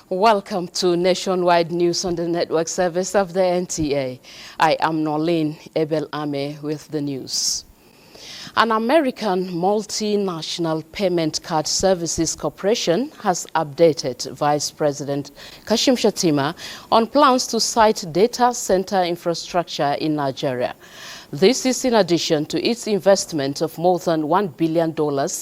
Welcome to Nationwide News on the network service of the NTA. I am Nolene Ebel-Ame with the news. An American multinational payment card services corporation has updated Vice President Kashim Shettima on plans to site data center infrastructure in Nigeria. This is in addition to its investment of more than $1 billion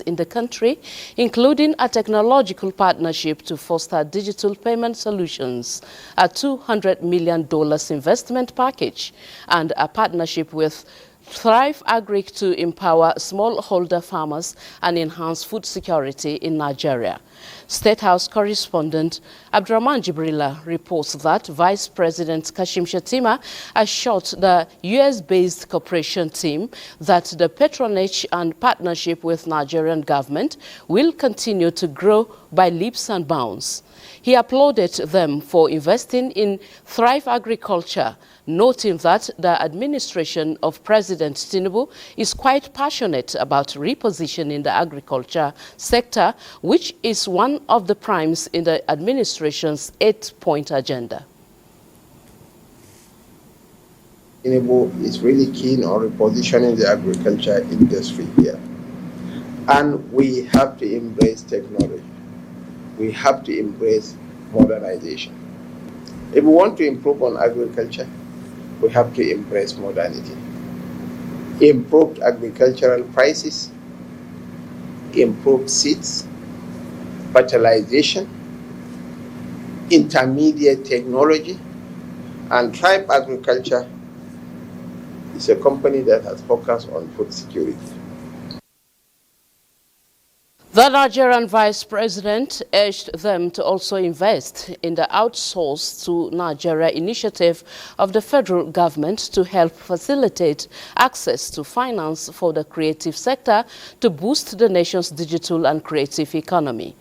in the country, including a technological partnership to foster digital payment solutions, a $200 million investment package, and a partnership with Thrive Agric to empower smallholder farmers and enhance food security in Nigeria. State House correspondent Abdurrahman Jibrila reports that Vice President Kashim Shettima assured the US-based corporation team that the patronage and partnership with Nigerian government will continue to grow by leaps and bounds. He applauded them for investing in Thrive Agriculture, noting that the administration of President Tinubu is quite passionate about repositioning the agriculture sector, which is one of the primes in the administration's 8-point agenda. Tinubu is really keen on repositioning the agriculture industry here. And we have to embrace technology. We have to embrace modernization. If we want to improve on agriculture, we have to embrace modernity. Improved agricultural prices, improved seeds, fertilization, intermediate technology, and Tribe Agriculture is a company that has focused on food security. The Nigerian Vice President urged them to also invest in the Outsource to Nigeria initiative of the federal government to help facilitate access to finance for the creative sector to boost the nation's digital and creative economy.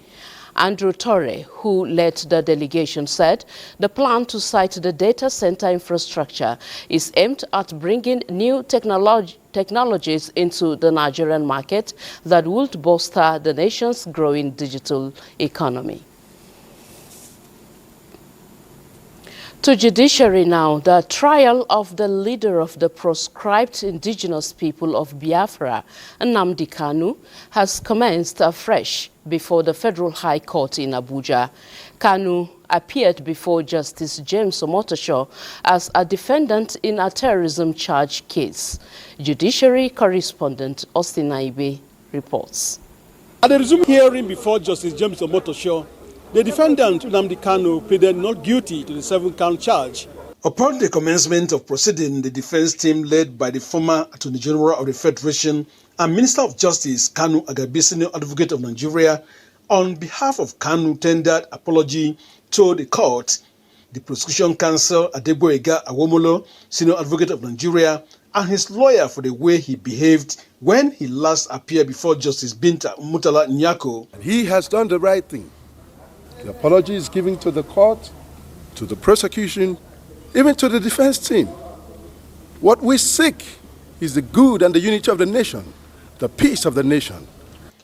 Andrew Torre, who led the delegation, said the plan to site the data center infrastructure is aimed at bringing new technologies into the Nigerian market that would bolster the nation's growing digital economy. To judiciary now, the trial of the leader of the proscribed indigenous people of Biafra, Nnamdi Kanu, has commenced afresh before the Federal High Court in Abuja. Kanu appeared before Justice James Omotosho as a defendant in a terrorism charge case. Judiciary correspondent Austin Naibe reports. At the resumed hearing before Justice James Omotosho, the defendant, Nnamdi Kanu, pleaded not guilty to the 7-count charge. Upon the commencement of proceeding, the defense team led by the former Attorney General of the Federation and Minister of Justice, Kanu Agabi, Senior Advocate of Nigeria, on behalf of Kanu, tendered apology to the court. The prosecution counsel, Adegboyega Awomolo, Senior Advocate of Nigeria, and his lawyer for the way he behaved when he last appeared before Justice Binta Mutala Nyako. He has done the right thing. The apology is given to the court, to the prosecution, even to the defense team. What we seek is the good and the unity of the nation, the peace of the nation.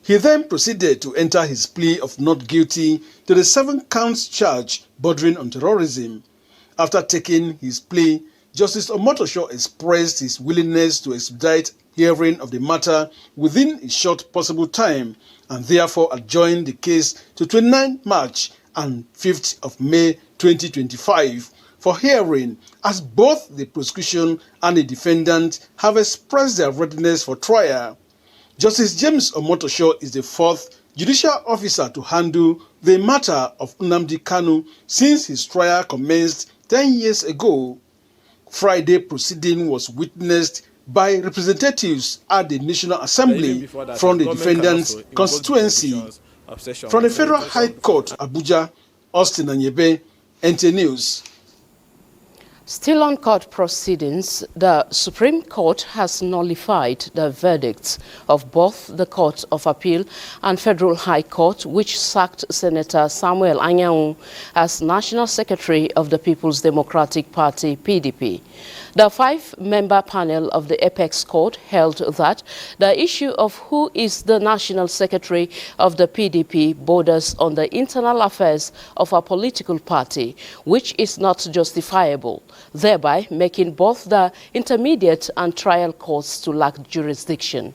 He then proceeded to enter his plea of not guilty to the 7-count charge bordering on terrorism. After taking his plea, Justice Omotosho expressed his willingness to expedite hearing of the matter within a short possible time and therefore adjourned the case to 29 March and 5th of May 2025 for hearing, as both the prosecution and the defendant have expressed their readiness for trial. Justice James Omotosho is the 4th judicial officer to handle the matter of Nnamdi Kanu since his trial commenced 10 years ago. Friday proceeding was witnessed by representatives at the National Assembly from the defendant's constituency. From the Federal High Court, Abuja, Austin Anyebe, NT News. Still on court proceedings, the Supreme Court has nullified the verdicts of both the Court of Appeal and Federal High Court, which sacked Senator Samuel Anyanwu as National Secretary of the People's Democratic Party, PDP. The 5-member panel of the Apex Court held that the issue of who is the National Secretary of the PDP borders on the internal affairs of a political party, which is not justifiable, thereby making both the intermediate and trial courts to lack jurisdiction.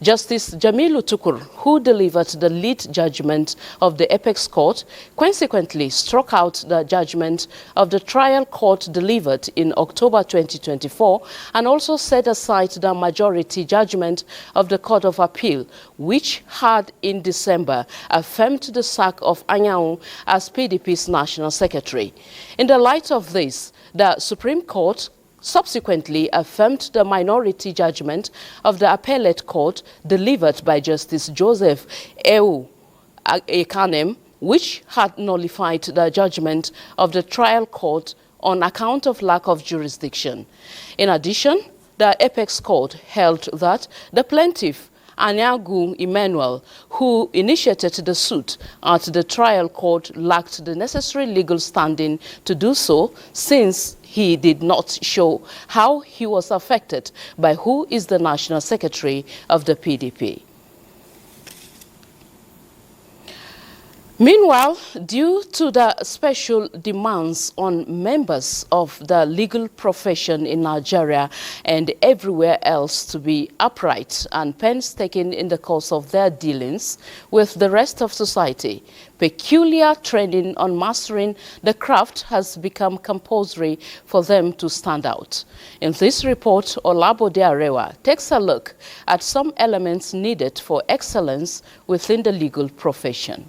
Justice Jamilu Tukur, who delivered the lead judgment of the Apex Court, consequently struck out the judgment of the trial court delivered in October 2024 and also set aside the majority judgment of the Court of Appeal, which had in December affirmed the sack of Anyanwu as PDP's National Secretary. In the light of this, the Supreme Court subsequently affirmed the minority judgment of the appellate court delivered by Justice Joseph Ewu Ekanem, which had nullified the judgment of the trial court on account of lack of jurisdiction. In addition, the Apex Court held that the plaintiff, Anyanwu Emmanuel, who initiated the suit at the trial court, lacked the necessary legal standing to do so, since he did not show how he was affected by who is the National Secretary of the PDP. Meanwhile, due to the special demands on members of the legal profession in Nigeria and everywhere else to be upright and painstaking in the course of their dealings with the rest of society, peculiar training on mastering the craft has become compulsory for them to stand out. In this report, Olabode Arewa takes a look at some elements needed for excellence within the legal profession.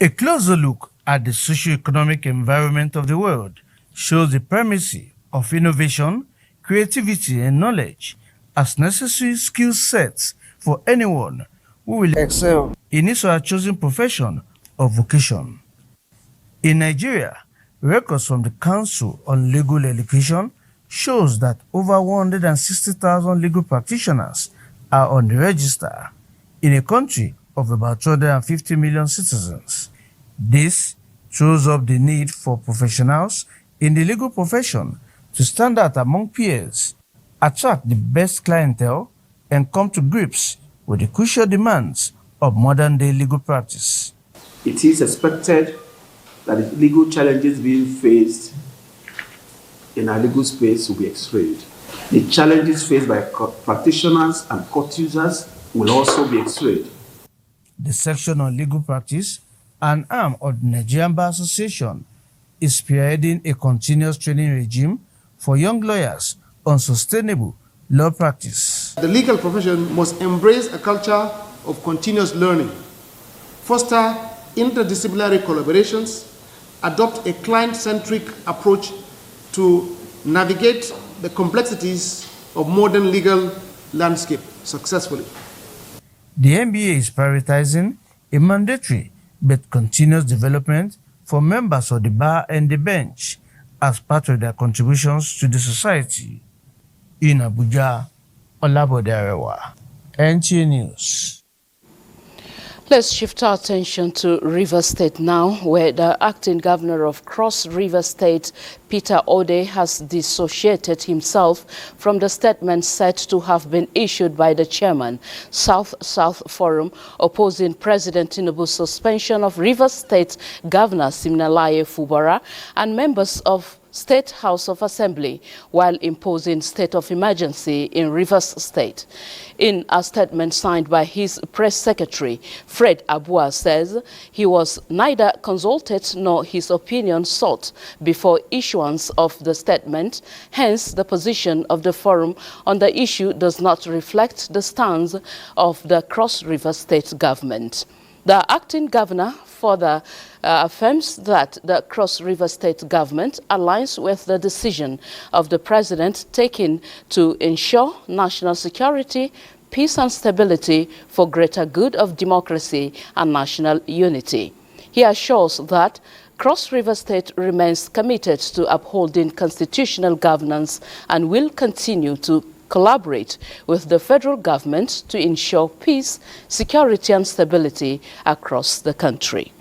A closer look at the socio-economic environment of the world shows the primacy of innovation, creativity, and knowledge as necessary skill sets for anyone who will excel in his or her chosen profession or vocation. In Nigeria, records from the Council on Legal Education shows that over 160,000 legal practitioners are on the register in a country of about 250 million citizens. This throws up the need for professionals in the legal profession to stand out among peers, attract the best clientele, and come to grips with the crucial demands of modern-day legal practice. It is expected that the legal challenges being faced in our legal space will be x-rayed. The challenges faced by practitioners and court users will also be x-rayed. The section on legal practice, an arm of the Nigerian Bar Association, is spearheading a continuous training regime for young lawyers on sustainable law practice. The legal profession must embrace a culture of continuous learning, foster interdisciplinary collaborations, adopt a client-centric approach to navigate the complexities of modern legal landscape successfully. The NBA is prioritizing a mandatory but continuous development for members of the bar and the bench as part of their contributions to the society. In Abuja, Olabode Arewa, NTA News. Let's shift our attention to Rivers State now, where the acting governor of Cross River State, Peter Ode, has dissociated himself from the statement said to have been issued by the chairman, South-South Forum, opposing President Tinubu's suspension of Rivers State Governor Siminalayi Fubara and members of State House of Assembly while imposing state of emergency in Rivers State. In a statement signed by his press secretary, Fred Abuja says he was neither consulted nor his opinion sought before issuance of the statement. Hence, the position of the forum on the issue does not reflect the stance of the Cross River State government. The acting governor further affirms that the Cross River State government aligns with the decision of the president taken to ensure national security, peace and stability for greater good of democracy and national unity. He assures that Cross River State remains committed to upholding constitutional governance and will continue to collaborate with the federal government to ensure peace, security and stability across the country.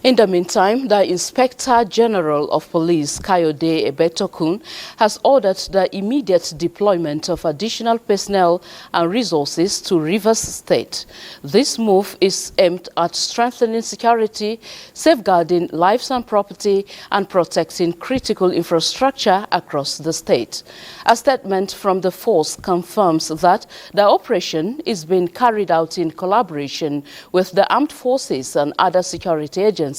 In the meantime, the Inspector General of Police, Kayode Ebetokun, has ordered the immediate deployment of additional personnel and resources to Rivers State. This move is aimed at strengthening security, safeguarding lives and property, and protecting critical infrastructure across the state. A statement from the force confirms that the operation is being carried out in collaboration with the armed forces and other security agencies.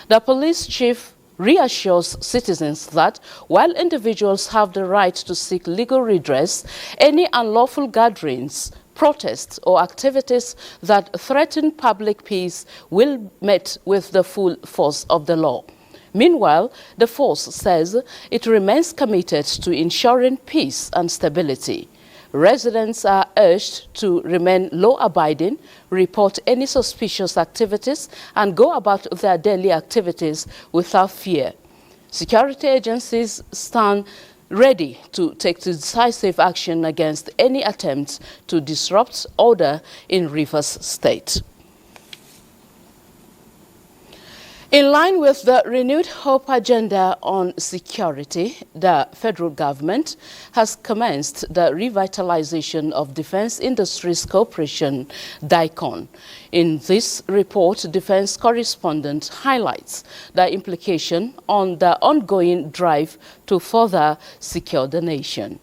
The police chief reassures citizens that while individuals have the right to seek legal redress, any unlawful gatherings, protests or activities that threaten public peace will be met with the full force of the law. Meanwhile, the force says it remains committed to ensuring peace and stability. Residents are urged to remain law-abiding, report any suspicious activities, and go about their daily activities without fear. Security agencies stand ready to take decisive action against any attempts to disrupt order in Rivers State. In line with the renewed hope agenda on security, the federal government has commenced the revitalization of Defense Industries Corporation, DICON. In this report, defense correspondent highlights the implication on the ongoing drive to further secure the nation.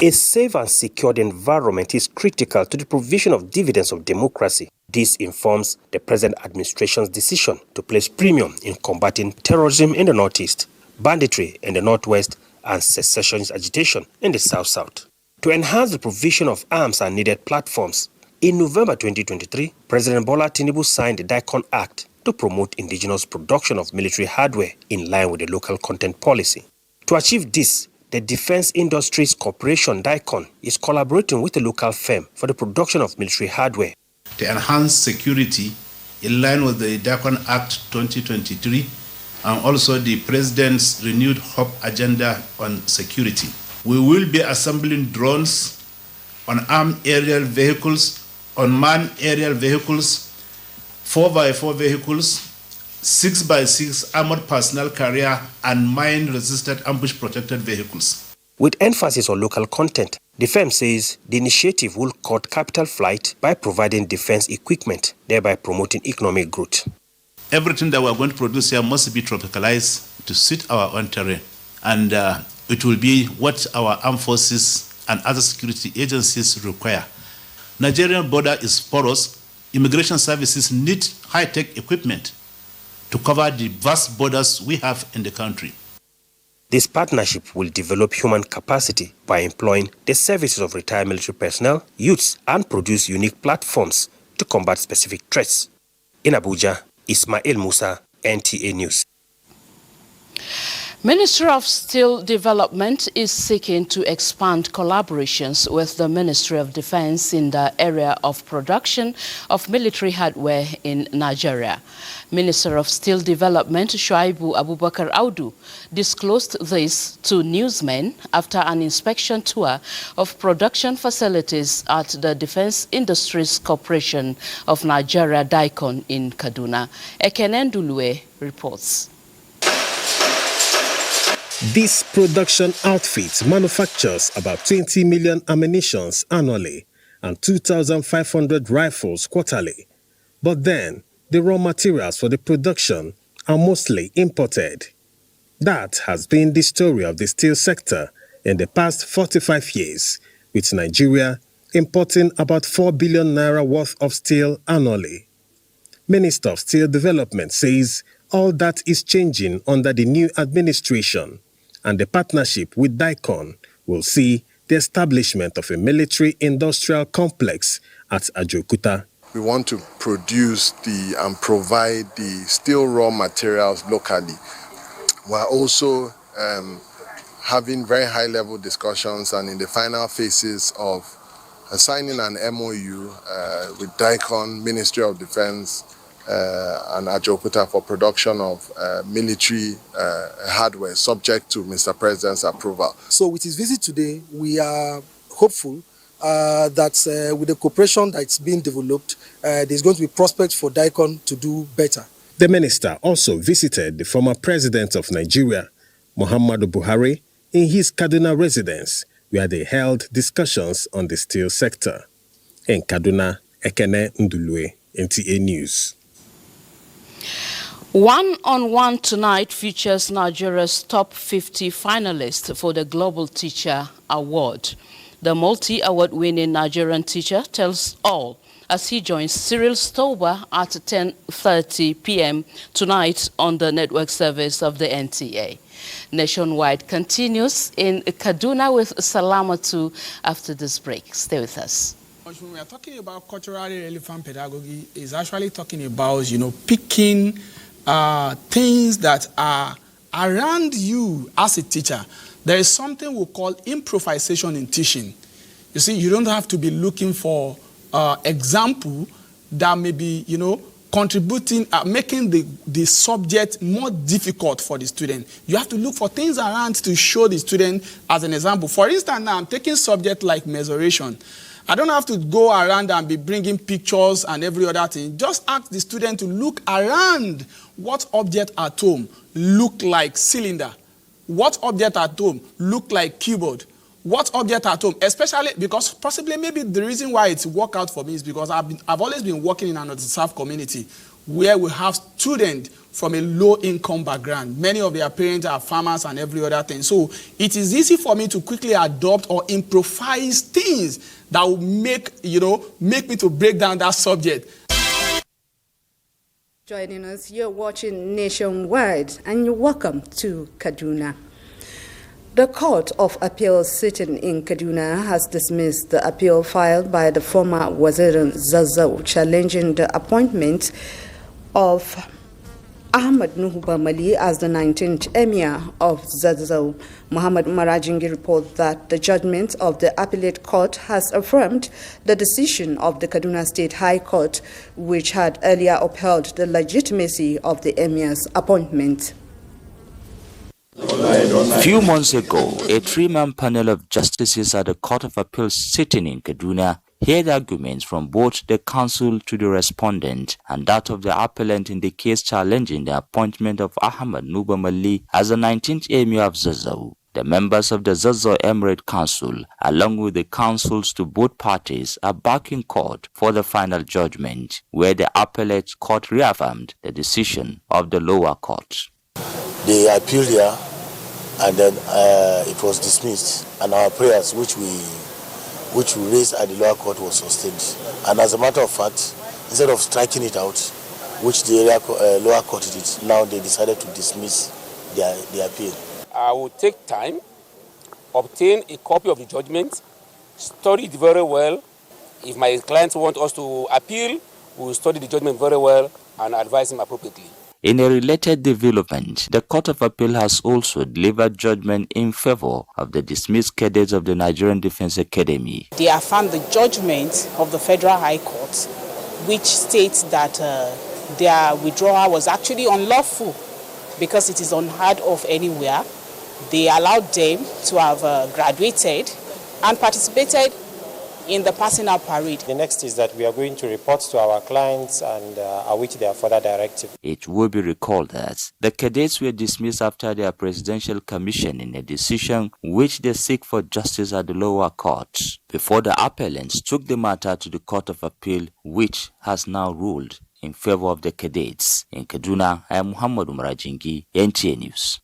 A safe and secured environment is critical to the provision of dividends of democracy. This informs the present administration's decision to place premium in combating terrorism in the northeast, banditry in the northwest, and secessionist agitation in the south-south. To enhance the provision of arms and needed platforms, in November 2023, President Bola Tinubu signed the DICON Act to promote indigenous production of military hardware in line with the local content policy. To achieve this, the Defense Industries Corporation, DICON, is collaborating with a local firm for the production of military hardware. To enhance security in line with the DICON Act 2023 and also the President's renewed hope agenda on security. We will be assembling drones, unarmed aerial vehicles, unmanned aerial vehicles, 4x4 vehicles, 6x6 armored personnel carrier, and mine-resistant ambush-protected vehicles. With emphasis on local content, the firm says the initiative will cut capital flight by providing defense equipment, thereby promoting economic growth. Everything that we're going to produce here must be tropicalized to suit our own terrain. And it will be what our armed forces and other security agencies require. Nigerian border is porous. Immigration services need high-tech equipment to cover the vast borders we have in the country. This partnership will develop human capacity by employing the services of retired military personnel, youths, and produce unique platforms to combat specific threats. In Abuja, Ismail Musa, NTA News. Ministry of Steel Development is seeking to expand collaborations with the Ministry of Defense in the area of production of military hardware in Nigeria. Minister of Steel Development Shuaibu Abubakar Audu disclosed this to newsmen after an inspection tour of production facilities at the Defense Industries Corporation of Nigeria, DICON, in Kaduna. Ekene Ndulue reports. This production outfit manufactures about 20 million ammunitions annually and 2,500 rifles quarterly. But then, the raw materials for the production are mostly imported. That has been the story of the steel sector in the past 45 years, with Nigeria importing about 4 billion naira worth of steel annually. Minister of Steel Development says all that is changing under the new administration, and the partnership with Daikon will see the establishment of a military-industrial complex at Ajokuta. We want to produce and provide the steel raw materials locally. We're also having very high-level discussions and in the final phases of signing an MOU with Daikon, Ministry of Defense, and Ajokuta for production of military hardware, subject to Mr. President's approval. So with his visit today, we are hopeful that with the cooperation that's being developed, there's going to be prospects for Daikon to do better. The minister also visited the former president of Nigeria, Muhammadu Buhari, in his Kaduna residence, where they held discussions on the steel sector. In Kaduna, Ekene Ndulue, NTA News. One-on-One tonight features Nigeria's top 50 finalists for the Global Teacher Award. The multi-award winning Nigerian teacher tells all as he joins Cyril Stober at 10:30 p.m. tonight on the network service of the NTA. Nationwide continues in Kaduna with Salamatu after this break. Stay with us. When we are talking about culturally relevant pedagogy, is actually talking about, picking things that are around you as a teacher. There is something we call improvisation in teaching. You see, you don't have to be looking for example that may be, contributing, making the subject more difficult for the student. You have to look for things around to show the student as an example. For instance, now I'm taking subject like mensuration. I don't have to go around and be bringing pictures and every other thing. Just ask the student to look around what object at home look like cylinder. What object at home look like keyboard? What object at home? Especially because possibly maybe the reason why it's worked out for me is because I've always been working in an underserved community where we have students from a low-income background. Many of their parents are farmers and every other thing. So it is easy for me to quickly adopt or improvise things that will make me to break down that subject. Joining us, you're watching Nationwide, and you're welcome to Kaduna. The Court of Appeal sitting in Kaduna has dismissed the appeal filed by the former Wazir Zazzau challenging the appointment of Ahmad Nuhu Bamali as the 19th Emir of Zazzau. Muhammad Marajingi reports that the judgment of the appellate court has affirmed the decision of the Kaduna State High Court, which had earlier upheld the legitimacy of the Emir's appointment. Few months ago, a three-man panel of justices at the Court of Appeal sitting in Kaduna heard arguments from both the counsel to the respondent and that of the appellant in the case challenging the appointment of Ahmad Nuba Mali as the 19th Emir of Zazzau. The members of the Zazzau Emirate Council, along with the counsels to both parties, are back in court for the final judgment, where the appellate court reaffirmed the decision of the lower court. They appealed here, and then it was dismissed, and our prayers, which we raised at the lower court, was sustained. And as a matter of fact, instead of striking it out, which the lower court did, now they decided to dismiss the appeal. I will take time, obtain a copy of the judgment, study it very well. If my clients want us to appeal, we will study the judgment very well and advise him appropriately. In a related development, the Court of Appeal has also delivered judgment in favor of the dismissed cadets of the Nigerian Defense Academy. They affirmed the judgment of the Federal High Court, which states that their withdrawal was actually unlawful because it is unheard of anywhere. They allowed them to have graduated and participated in the passing out parade. The next is that we are going to report to our clients and await their further directive. It will be recalled that the cadets were dismissed after their presidential commission in a decision which they seek for justice at the lower court, before the appellants took the matter to the Court of Appeal, which has now ruled in favor of the cadets. In Kaduna, I am Muhammad Umarajingi, NTA News.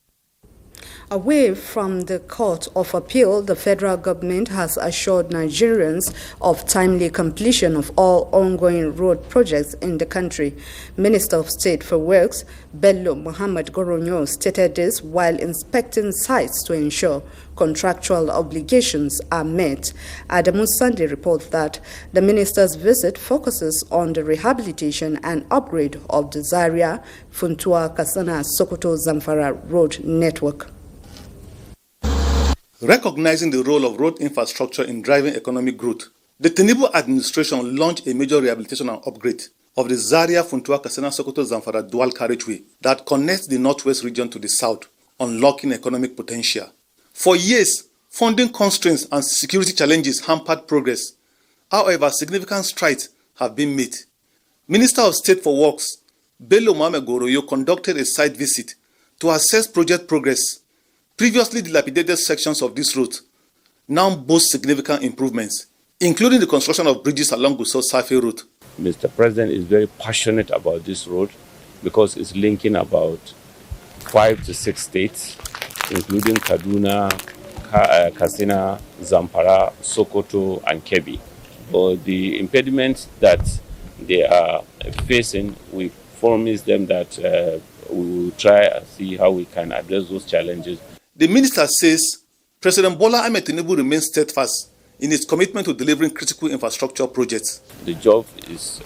Away from the Court of Appeal, the federal government has assured Nigerians of timely completion of all ongoing road projects in the country. Minister of State for Works, Bello Muhammad Goronyo, stated this while inspecting sites to ensure contractual obligations are met. Adamu Sunday reports that the minister's visit focuses on the rehabilitation and upgrade of the Zaria, Funtua, Katsina, Sokoto, Zamfara road network. Recognizing the role of road infrastructure in driving economic growth, the Tinubu administration launched a major rehabilitation and upgrade of the Zaria, Funtua, Katsina, Sokoto, Zamfara dual carriageway that connects the northwest region to the south, unlocking economic potential. For years, funding constraints and security challenges hampered progress. However, significant strides have been made. Minister of State for Works, Bello Muhammad Goroyo, conducted a site visit to assess project progress. Previously dilapidated sections of this route now boast significant improvements, including the construction of bridges along Gusau-Safe route. Mr. President is very passionate about this road because it's linking about 5 to 6 states, including Kaduna, Katsina, Zamfara, Sokoto, and Kebbi. But the impediments that they are facing, we promise them that we will try and see how we can address those challenges. The minister says President Bola Ahmed Tinubu remains steadfast in his commitment to delivering critical infrastructure projects. The job is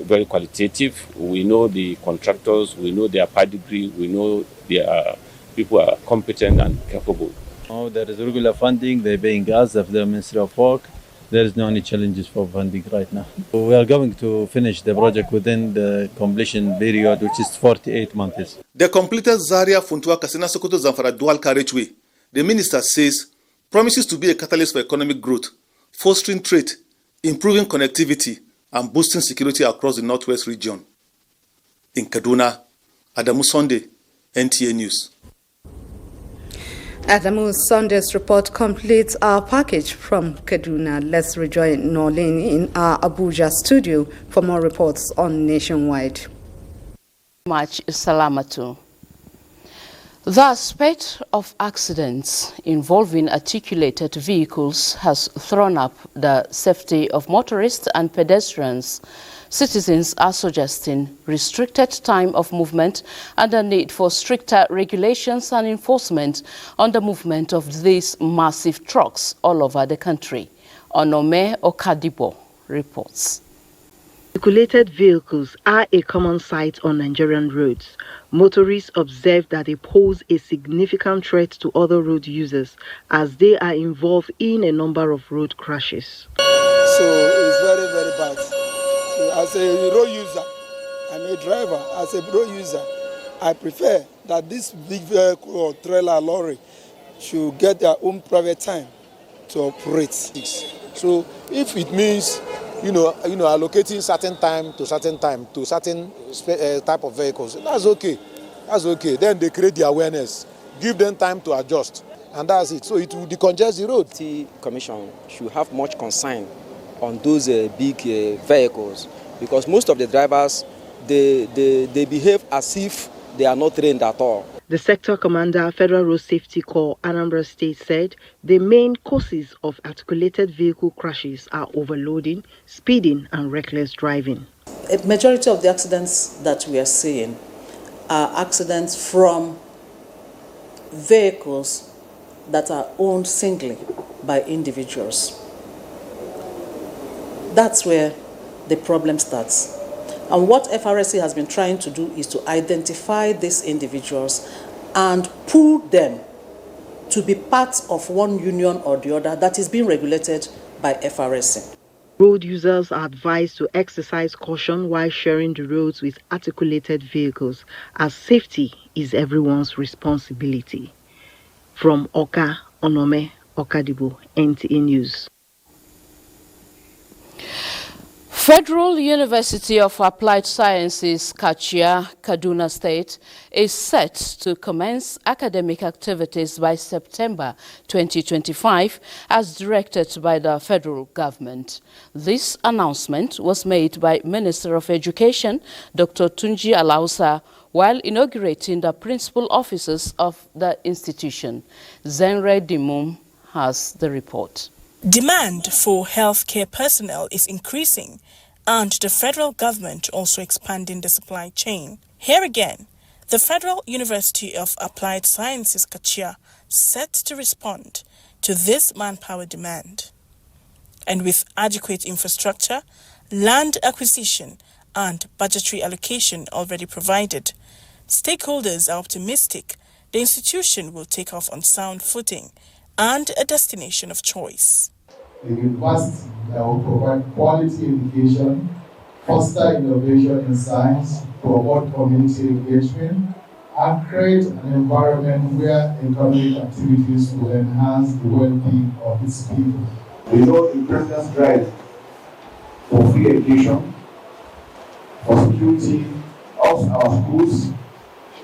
very qualitative. We know the contractors, we know their pedigree, we know their people are competent and capable. Oh, there is regular funding, they're paying us of the Ministry of Work. There is no any challenges for funding right now. We are going to finish the project within the completion period, which is 48 months. The completed Zaria, Funtua, Katsina, Sokoto, Zamfara dual carriageway, the minister says, promises to be a catalyst for economic growth, fostering trade, improving connectivity, and boosting security across the northwest region. In Kaduna, Adamu Sunday, NTA News. Adamu Sunday's report completes our package from Kaduna. Let's rejoin Norlin in our Abuja studio for more reports on Nationwide. Much Salamatu. The spate of accidents involving articulated vehicles has thrown up the safety of motorists and pedestrians. Citizens are suggesting restricted time of movement and the need for stricter regulations and enforcement on the movement of these massive trucks all over the country. Onome Okadibo reports. Articulated vehicles are a common sight on Nigerian roads. Motorists observe that they pose a significant threat to other road users as they are involved in a number of road crashes. So it's very, very bad. So as a road user, I'm a driver, as a road user, I prefer that this big vehicle or trailer lorry should get their own private time to operate. So if it means allocating certain time to certain type of vehicles, that's okay. That's okay. Then they create the awareness, give them time to adjust, and that's it. So it will decongest the road. The Commission should have much concern on those big vehicles, because most of the drivers they behave as if they are not trained at all. The sector commander, Federal Road Safety Corps, Anambra State, said the main causes of articulated vehicle crashes are overloading, speeding, and reckless driving. A majority of the accidents that we are seeing are accidents from vehicles that are owned singly by individuals. That's where the problem starts. And what FRSC has been trying to do is to identify these individuals and pull them to be part of one union or the other that is being regulated by FRSC. Road users are advised to exercise caution while sharing the roads with articulated vehicles, as safety is everyone's responsibility. From Oka, Onome Okadibo, NTA News. Federal University of Applied Sciences, Kachia, Kaduna State, is set to commence academic activities by September 2025 as directed by the federal government. This announcement was made by Minister of Education, Dr. Tunji Alausa, while inaugurating the principal offices of the institution. Zenre Dimum has the report. Demand for healthcare personnel is increasing, and the federal government also expanding the supply chain. Here again, the Federal University of Applied Sciences, Kachia, set to respond to this manpower demand. And with adequate infrastructure, land acquisition, and budgetary allocation already provided, stakeholders are optimistic the institution will take off on sound footing and a destination of choice. A university that will provide quality education, foster innovation in science, promote community engagement, and create an environment where economic activities will enhance the well-being of its people. We know the president's drive for free education, for security of our schools.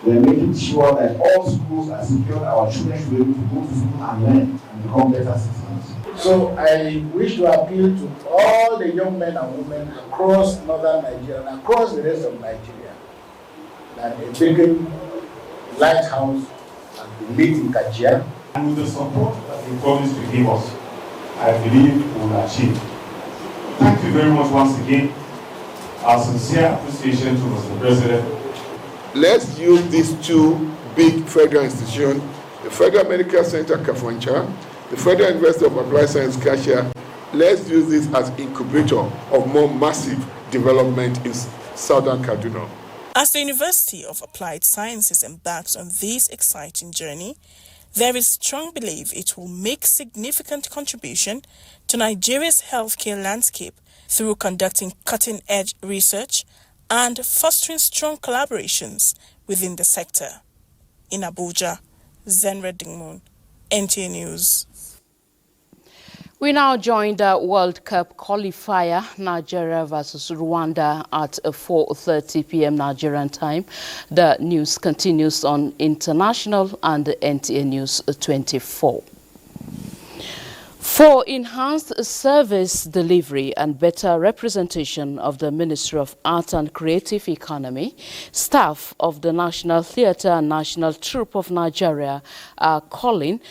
We're making sure that all schools are secure. Our children should be able to go to school and learn and become better citizens. So I wish to appeal to all the young men and women across northern Nigeria and across the rest of Nigeria that a beacon lighthouse and the meet in Kachia. And with the support that they promised to give us, I believe we will achieve. Thank you very much once again. Our sincere appreciation to Mr. President. Let's use these two big federal institutions, the Federal Medical Center, Kafoncha, the Federal University of Applied Science, Kachia. Let's use this as incubator of more massive development in southern Kaduna. As the University of Applied Sciences embarks on this exciting journey, there is strong belief it will make significant contribution to Nigeria's healthcare landscape through conducting cutting-edge research and fostering strong collaborations within the sector. In Abuja, Zenre Dimum, NTA News. We now join the World Cup qualifier, Nigeria versus Rwanda, at 4:30 p.m. Nigerian time. The news continues on International and NTA News 24. For enhanced service delivery and better representation of the Ministry of Art and Creative Economy, staff of the National Theatre and National Troupe of Nigeria are calling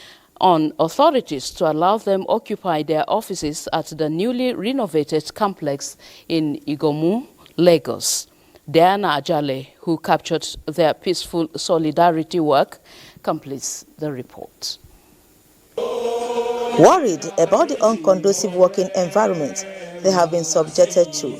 on authorities to allow them occupy their offices at the newly renovated complex in Igomu, Lagos. Diana Ajale, who captured their peaceful solidarity work, completes the report. Worried about the unconducive working environment they have been subjected to,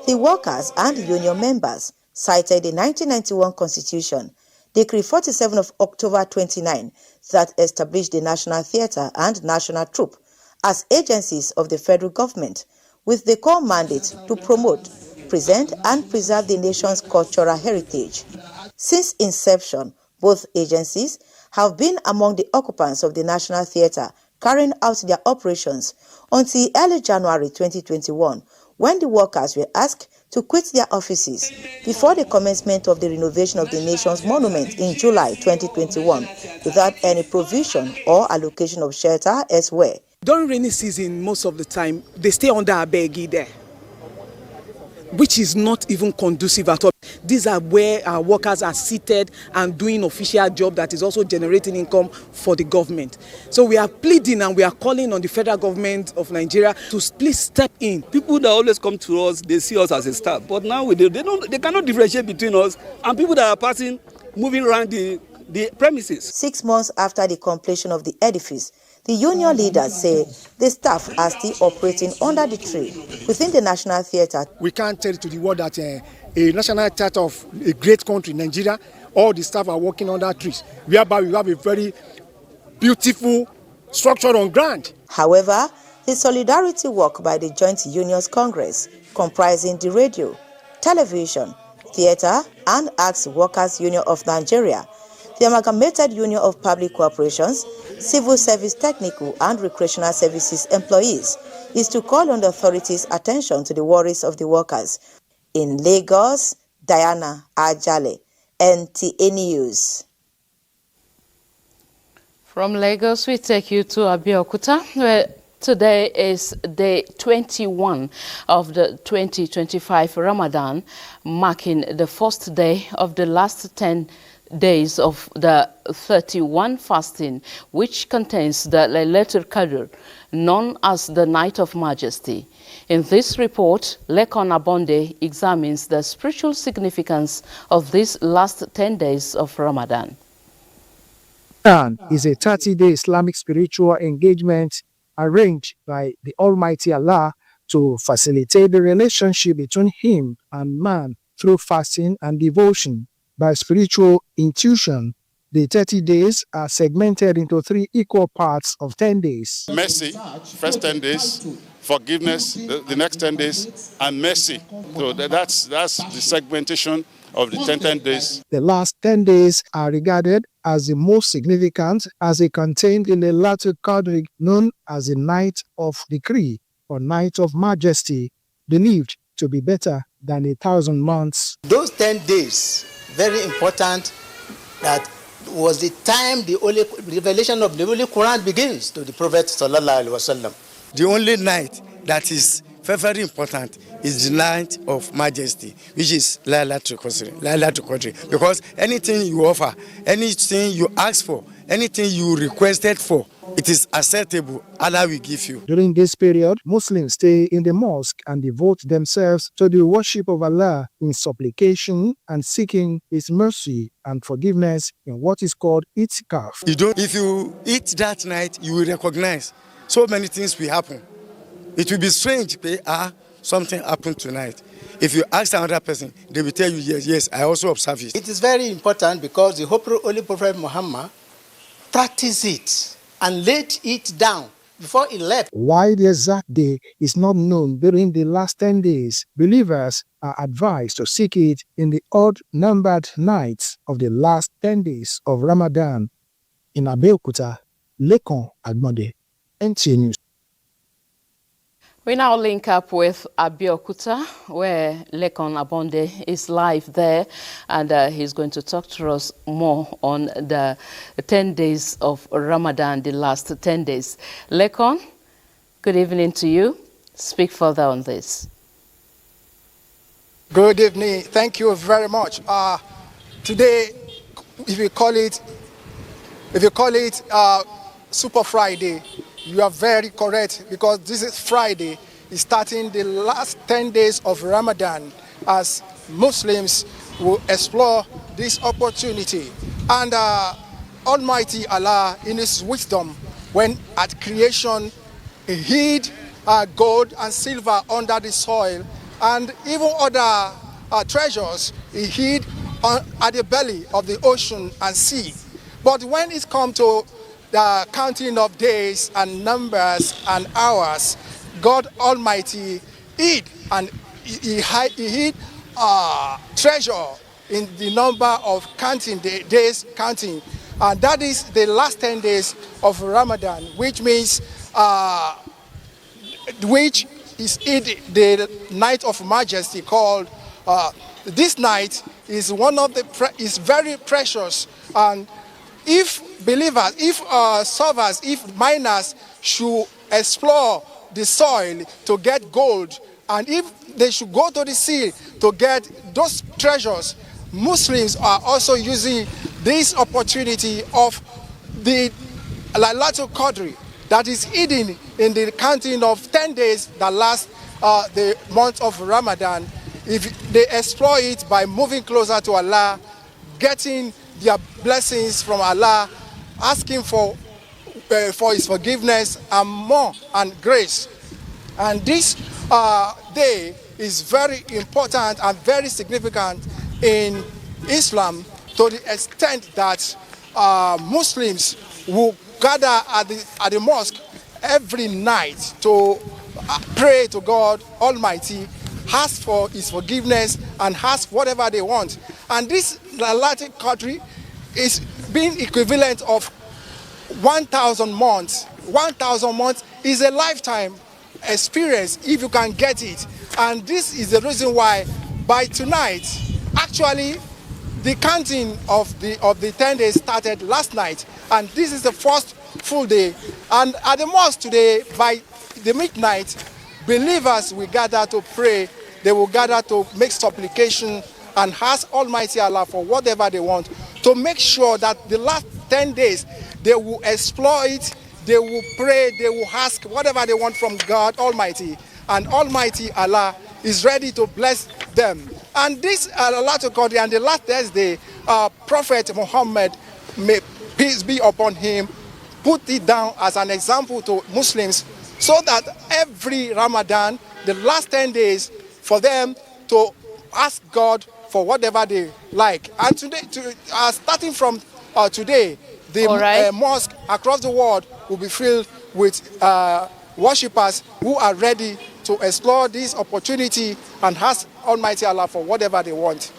the workers and union members cited the 1991 Constitution, Decree 47 of October 29, that established the National Theatre and National Troupe as agencies of the federal government with the core mandate to promote, present and preserve the nation's cultural heritage. Since inception, both agencies have been among the occupants of the National Theatre carrying out their operations until early January 2021, when the workers were asked to quit their offices before the commencement of the renovation of the nation's monument in July 2021, without any provision or allocation of shelter elsewhere. During rainy season, most of the time, they stay under a beggy there, which is not even conducive at all. These are where our workers are seated and doing official job that is also generating income for the government. So we are pleading and we are calling on the federal government of Nigeria to please step in. People that always come to us, they see us as a staff, but now they cannot differentiate between us and people that are passing, moving around the premises. 6 months after the completion of the edifice, the union leaders say the staff are still operating under the tree within the National Theatre. We can't tell to the world that a national theatre of a great country, Nigeria, all the staff are working under trees, whereby we have a very beautiful structure on ground. However, the solidarity work by the Joint Unions Congress, comprising the Radio, Television, Theatre and Arts Workers Union of Nigeria, The Amalgamated Union of Public Corporations, Civil Service Technical and Recreational Services employees is to call on the authorities' attention to the worries of the workers. In Lagos, Diana Ajale, NTA News. From Lagos, we take you to Abeokuta, where today is day 21 of the 2025 Ramadan, marking the first day of the last 10 days of the 31 fasting, which contains the Laylatul Qadr, known as the Night of Majesty. In this report, Lekon Abonde examines the spiritual significance of these last 10 days of Ramadan. Ramadan is a 30-day Islamic spiritual engagement arranged by the Almighty Allah to facilitate the relationship between Him and man through fasting and devotion. By spiritual intuition, the 30 days are segmented into 3 equal parts of 10 days. Mercy, first 10 days, forgiveness, the next 10 days, and mercy. So that's the segmentation of the 10 days. The last 10 days are regarded as the most significant as they contain the Laylatul Qadr, known as the Night of Decree or Night of Majesty, believed to be better than 1,000 months. Those 10 days, very important, that was the time the revelation of the Holy Quran begins to the Prophet Sallallahu Alaihi Wasallam. The only night that is very important is the Night of Majesty, which is Laylatul Qadr, because anything you offer, anything you ask for, anything you requested for, it is acceptable. Allah will give you. During this period, Muslims stay in the mosque and devote themselves to the worship of Allah in supplication and seeking His mercy and forgiveness in what is called itikaf. If you eat that night, you will recognize so many things will happen. It will be strange, something happened tonight. If you ask another person, they will tell you, yes, I also observe it. It is very important because the Holy Prophet Muhammad practiced it and laid it down before he left. Why the exact day is not known during the last 10 days, believers are advised to seek it in the odd-numbered nights of the last 10 days of Ramadan. In Abeokuta, Lekon Agbonde, NTA News. We now link up with Abeokuta, where Lekon Abonde is live there, and he's going to talk to us more on the 10 days of Ramadan, the last 10 days. Lekon, good evening to you. Speak further on this. Good evening. Thank you very much. Today, if you call it Super Friday, you are very correct, because this is Friday, is starting the last 10 days of Ramadan, as Muslims will explore this opportunity. And Almighty Allah, in His wisdom, when at creation He hid gold and silver under the soil, and even other treasures He hid at the belly of the ocean and sea. But when it comes to the counting of days and numbers and hours, God Almighty hid, and He hid treasure in the number of counting, the days counting. And that is the last 10 days of Ramadan, which means, which is the Night of Majesty called. This night is is very precious, and if believers, if servers, if miners should explore the soil to get gold, and if they should go to the sea to get those treasures, Muslims are also using this opportunity of the Laylatul Qadr that is hidden in the counting of 10 days that last the month of Ramadan. If they explore it by moving closer to Allah, getting their blessings from Allah, asking for His forgiveness and more, and grace. And this day is very important and very significant in Islam, to the extent that Muslims will gather at the mosque every night to pray to God Almighty, ask for His forgiveness and ask whatever they want. And this Laylatul Qadr is being equivalent of 1,000 months. 1,000 months is a lifetime experience if you can get it. And this is the reason why by tonight, actually, the counting of the 10 days started last night, and this is the first full day. And at the mosque today, by the midnight, believers will gather to pray. They will gather to make supplication and ask Almighty Allah for whatever they want, to make sure that the last 10 days they will exploit, they will pray, they will ask whatever they want from God Almighty, and Almighty Allah is ready to bless them. And this Allah to God, and the last Thursday, Prophet Muhammad, may peace be upon him, put it down as an example to Muslims, so that every Ramadan, the last 10 days, for them to ask God for whatever they like. And today, starting from today, the mosque across the world will be filled with worshippers who are ready to explore this opportunity and ask Almighty Allah for whatever they want.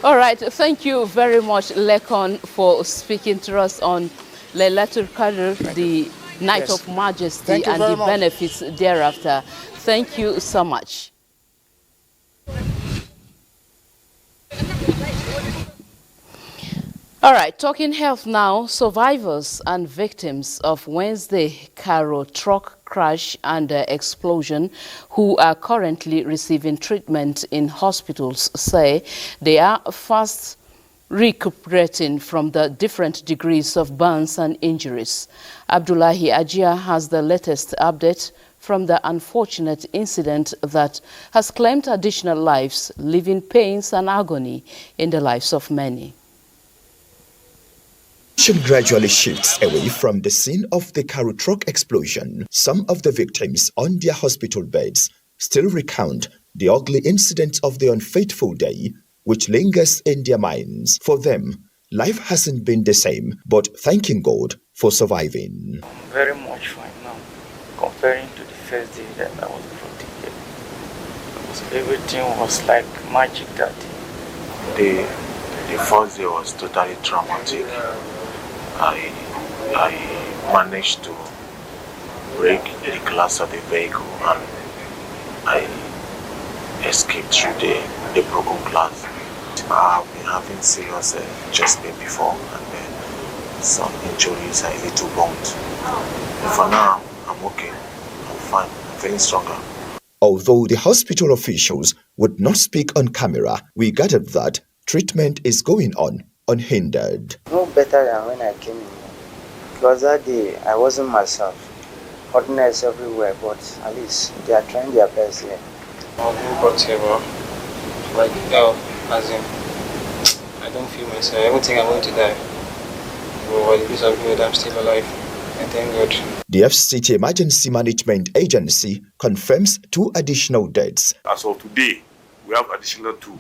All right, thank you very much, Lekon, for speaking to us on Laylatul Qadr, the Night of Majesty, and the benefits thereafter. Thank you so much. All right, talking health now. Survivors and victims of Wednesday Cairo truck crash and explosion who are currently receiving treatment in hospitals say they are fast recuperating from the different degrees of burns and injuries. Abdullahi Ajia has the latest update from the unfortunate incident that has claimed additional lives, leaving pains and agony in the lives of many. Gradually shifts away from the scene of the Cairo truck explosion. Some of the victims on their hospital beds still recount the ugly incident of the unfaithful day, which lingers in their minds. For them, life hasn't been the same, but thanking God for surviving. Very much fine now, comparing to the first day that I was brought here. Everything was like magic that day. The first day was totally traumatic. I managed to break the glass of the vehicle and I escaped through the broken glass. I've been having serious chest pain before and some injuries, a little burnt. For now, I'm okay. I'm fine. I'm feeling stronger. Although the hospital officials would not speak on camera, we gathered that treatment is going on unhindered. No better than when I came in. Because that day I wasn't myself. Hotness everywhere, but at least they are trying their best here. I've been brought here, bro. Like, as in, I don't feel myself. I don't think I'm going to die. But by the grace of God, I'm still alive. And thank God. The FCT Emergency Management Agency confirms 2 additional deaths. As of today, we have additional 2.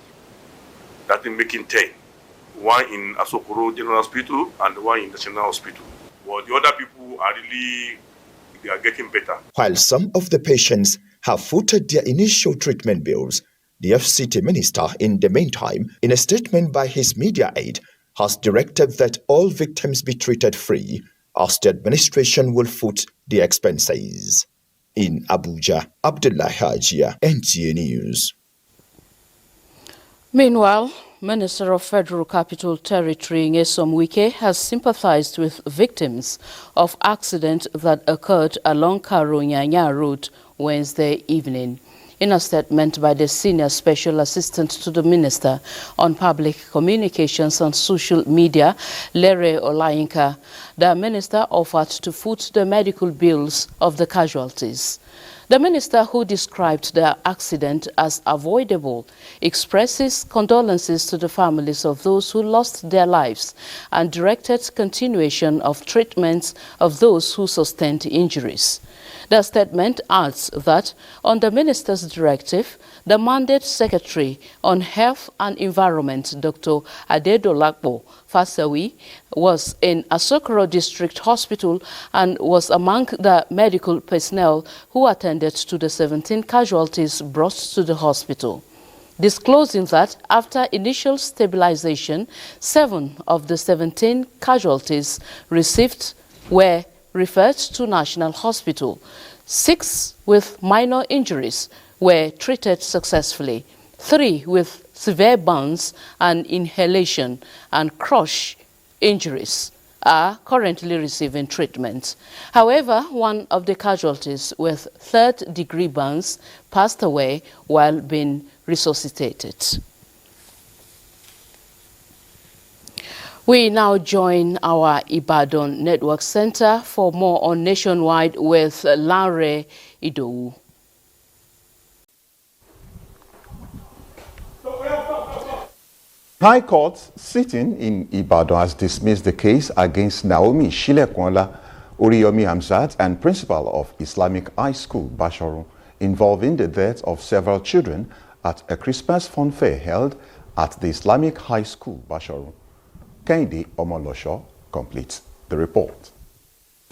That is making 10. One in Asokoro General Hospital and one in the National Hospital. Well, the other people are really, they are getting better. While some of the patients have footed their initial treatment bills, the FCT minister, in the meantime, in a statement by his media aide, has directed that all victims be treated free, as the administration will foot the expenses. In Abuja, Abdullahi Ajia, NTA News. Meanwhile, Minister of Federal Capital Territory Nyesom Wike has sympathized with victims of accident that occurred along Karo-Nyanya Road Wednesday evening. In a statement by the Senior Special Assistant to the Minister on Public Communications and Social Media, Lere Olayinka, the Minister offered to foot the medical bills of the casualties. The minister, who described the accident as avoidable, expresses condolences to the families of those who lost their lives and directed continuation of treatments of those who sustained injuries. The statement adds that, on the minister's directive, the mandate secretary on Health and Environment, Dr. Adedolakbo Fasawi, was in Asokoro District Hospital and was among the medical personnel who attended to the 17 casualties brought to the hospital. disclosing that after initial stabilization, 7 of the 17 casualties received were referred to National Hospital. 6 with minor injuries were treated successfully. 3 with severe burns and inhalation and crush injuries are currently receiving treatment. However, one of the casualties with third-degree burns passed away while being resuscitated. We now join our Ibadan Network Center for more on Nationwide with Laure Idowu. High Court sitting in Ibadan has dismissed the case against Naomi Shilekwola, Oriyomi Hamzat, and principal of Islamic High School, Basharun, involving the death of several children at a Christmas fun fair held at the Islamic High School, Basharun. Kehinde Omolosho completes the report.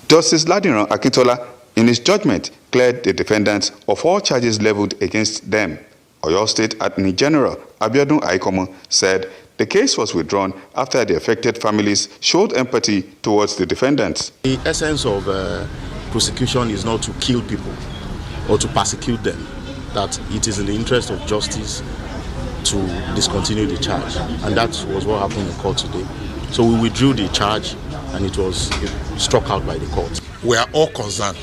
Justice Ladiran Akintola, in his judgment, cleared the defendants of all charges leveled against them. Oyo State Attorney General Abiodun Aikomo said the case was withdrawn after the affected families showed empathy towards the defendants. The essence of prosecution is not to kill people or to persecute them, that it is in the interest of justice to discontinue the charge, and that was what happened in court today. So we withdrew the charge and it was struck out by the court. We are all concerned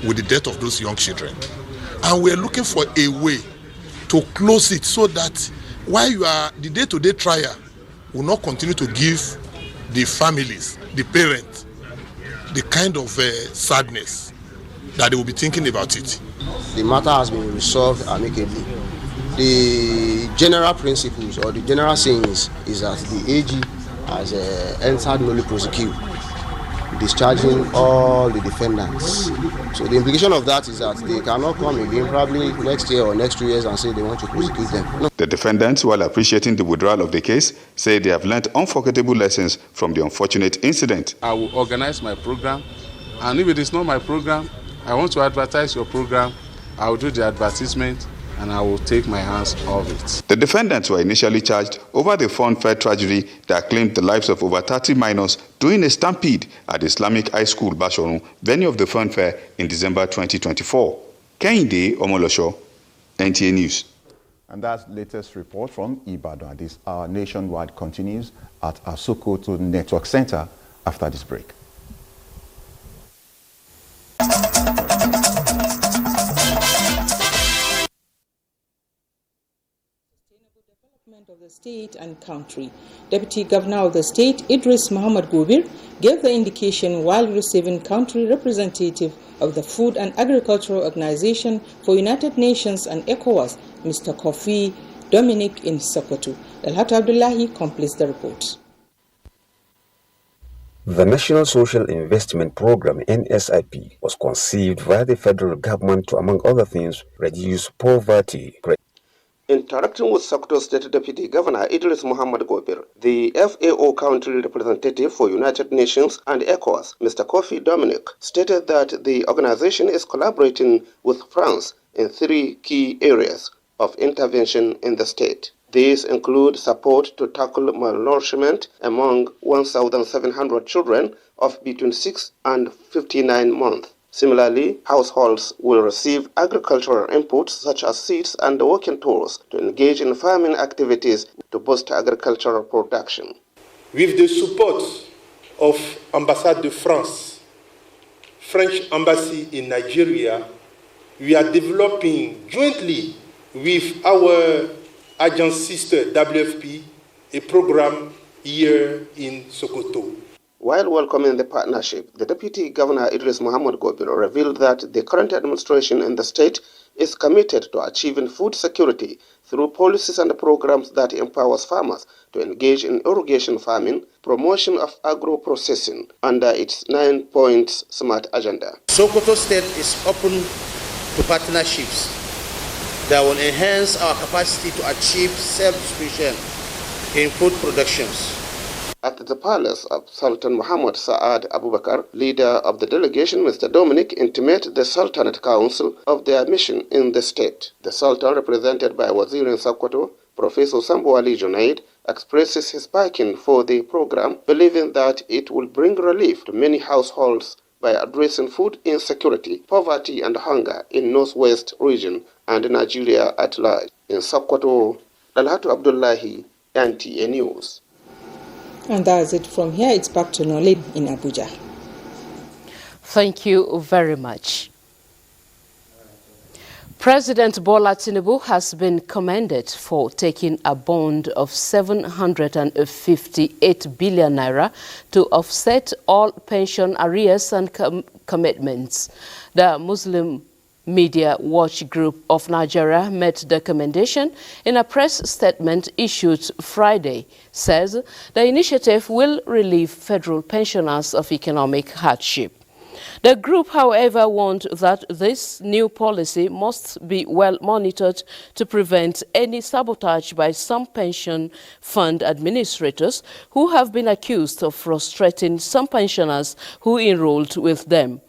with the death of those young children, and we are looking for a way to close it so that while you are the day-to-day trial will not continue to give the families, the parents, the kind of sadness that they will be thinking about it. The matter has been resolved amicably. The general principles or the general sayings is that the AG has entered nolli prosecute, discharging all the defendants. So the implication of that is that they cannot come again probably next year or next 2 years and say they want to prosecute them. No. The defendants, while appreciating the withdrawal of the case, say they have learned unforgettable lessons from the unfortunate incident. I will organize my program, and if it is not my program, I want to advertise your program, I will do the advertisement, and I will take my hands off it. The defendants were initially charged over the fun fair tragedy that claimed the lives of over 30 minors during a stampede at the Islamic High School, Basharun, venue of the fun fair in December 2024. Kehinde Omolosho, NTA News. And that's the latest report from Ibadan. This our Nationwide continues at our Sokoto Network Center after this break. Of the state and country. Deputy Governor of the state, Idris Muhammad Gobir, gave the indication while receiving country representative of the Food and Agricultural Organization for United Nations and ECOWAS, Mr. Kofi Dominic in Sokoto. Elhat Abdullahi completes the report. The National Social Investment Program, NSIP, was conceived by the federal government to, among other things, reduce poverty. Interacting with Sokoto State Deputy Governor Idris Muhammad Gobir, the FAO country representative for United Nations and ECOWAS, Mr. Kofi Dominic, stated that the organization is collaborating with France in 3 key areas of intervention in the state. These include support to tackle malnourishment among 1,700 children of between 6 and 59 months. Similarly, households will receive agricultural inputs such as seeds and working tools to engage in farming activities to boost agricultural production. With the support of Ambassade de France, French Embassy in Nigeria, we are developing jointly with our agent sister WFP a program here in Sokoto. While welcoming the partnership, the Deputy Governor Idris Muhammad Gobir revealed that the current administration in the state is committed to achieving food security through policies and programs that empowers farmers to engage in irrigation farming, promotion of agro-processing under its 9-point SMART agenda. Sokoto State is open to partnerships that will enhance our capacity to achieve self-sufficiency in food productions. At the palace of Sultan Muhammad Sa'ad Abubakar, leader of the delegation, Mr. Dominic, intimated the Sultanate Council of their mission in the state. The Sultan, represented by Wazir in Sokoto, Professor Sambo Ali Junaid, expresses his backing for the program, believing that it will bring relief to many households by addressing food insecurity, poverty, and hunger in Northwest region and Nigeria at large. In Sokoto, Dalhatu Abdullahi, NTA News. And that's it from here. It's back to Nolin in Abuja. Thank you very much. President Bola Tinubu has been commended for taking a bond of 758 billion naira to offset all pension arrears and commitments. The Muslim Media Watch Group of Nigeria met the commendation in a press statement issued Friday, says the initiative will relieve federal pensioners of economic hardship. The group, however, warned that this new policy must be well monitored to prevent any sabotage by some pension fund administrators who have been accused of frustrating some pensioners who enrolled with them.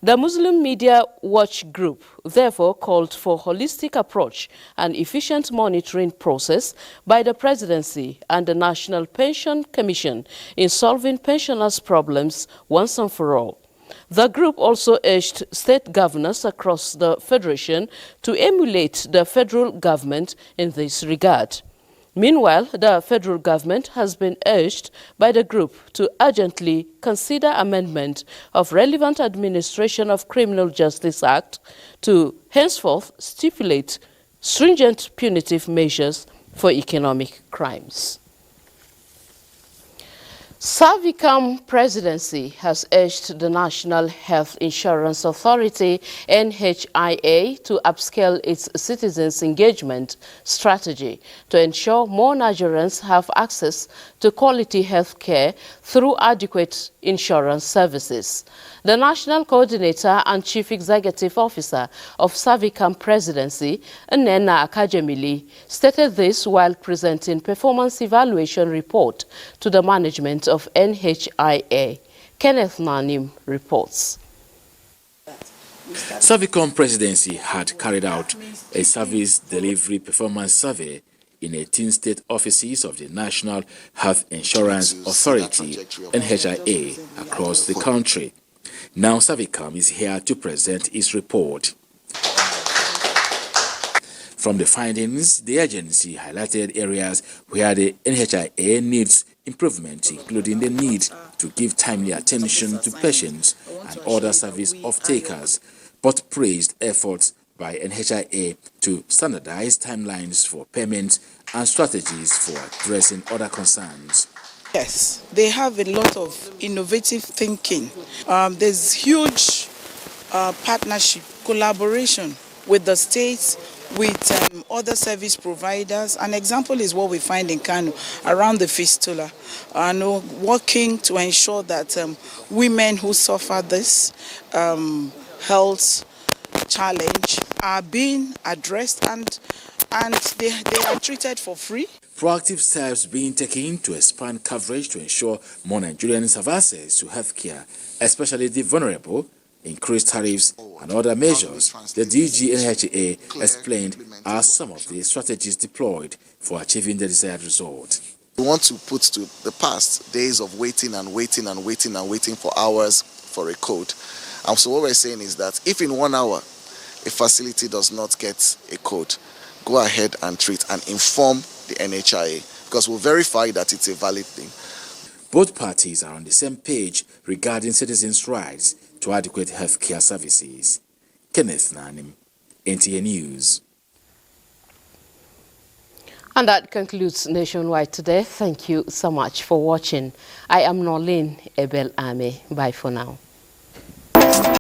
The Muslim Media Watch Group therefore called for a holistic approach and efficient monitoring process by the Presidency and the National Pension Commission in solving pensioners' problems once and for all. The group also urged state governors across the Federation to emulate the federal government in this regard. Meanwhile, the federal government has been urged by the group to urgently consider amendment of relevant Administration of Criminal Justice Act to henceforth stipulate stringent punitive measures for economic crimes. Savicam Presidency has urged the National Health Insurance Authority, NHIA, to upscale its citizens' engagement strategy to ensure more Nigerians have access to quality health care through adequate insurance services. The National Coordinator and Chief Executive Officer of Savicam Presidency, Nnenna Akajemili, stated this while presenting performance evaluation report to the management of NHIA. Kenneth Nanim reports. Savicam Presidency had carried out a service delivery performance survey in 18 state offices of the National Health Insurance Authority, NHIA, across the country. Now Savicam is here to present its report. From the findings, the agency highlighted areas where the NHIA needs improvement, including the need to give timely attention to patients and other service off-takers, but praised efforts by NHIA to standardize timelines for payments and strategies for addressing other concerns. Yes, they have a lot of innovative thinking. There's huge partnership, collaboration with the states, with other service providers. An example is what we find in Kano around the fistula, working to ensure that women who suffer this health challenge are being addressed and they are treated for free. Proactive steps being taken to expand coverage to ensure more Nigerians have access to healthcare, especially the vulnerable, increased tariffs and other measures, the DG NHA explained are some of the strategies deployed for achieving the desired result. We want to put to the past days of waiting for hours for a code. And so what we're saying is that if in 1 hour a facility does not get a code, go ahead and treat and inform the NHIA, because we'll verify that it's a valid thing. Both parties are on the same page regarding citizens' rights to adequate healthcare services. Kenneth Nanim, NTA News. And that concludes Nationwide today. Thank you so much for watching. I am Nolin Ebel Ame. Bye for now.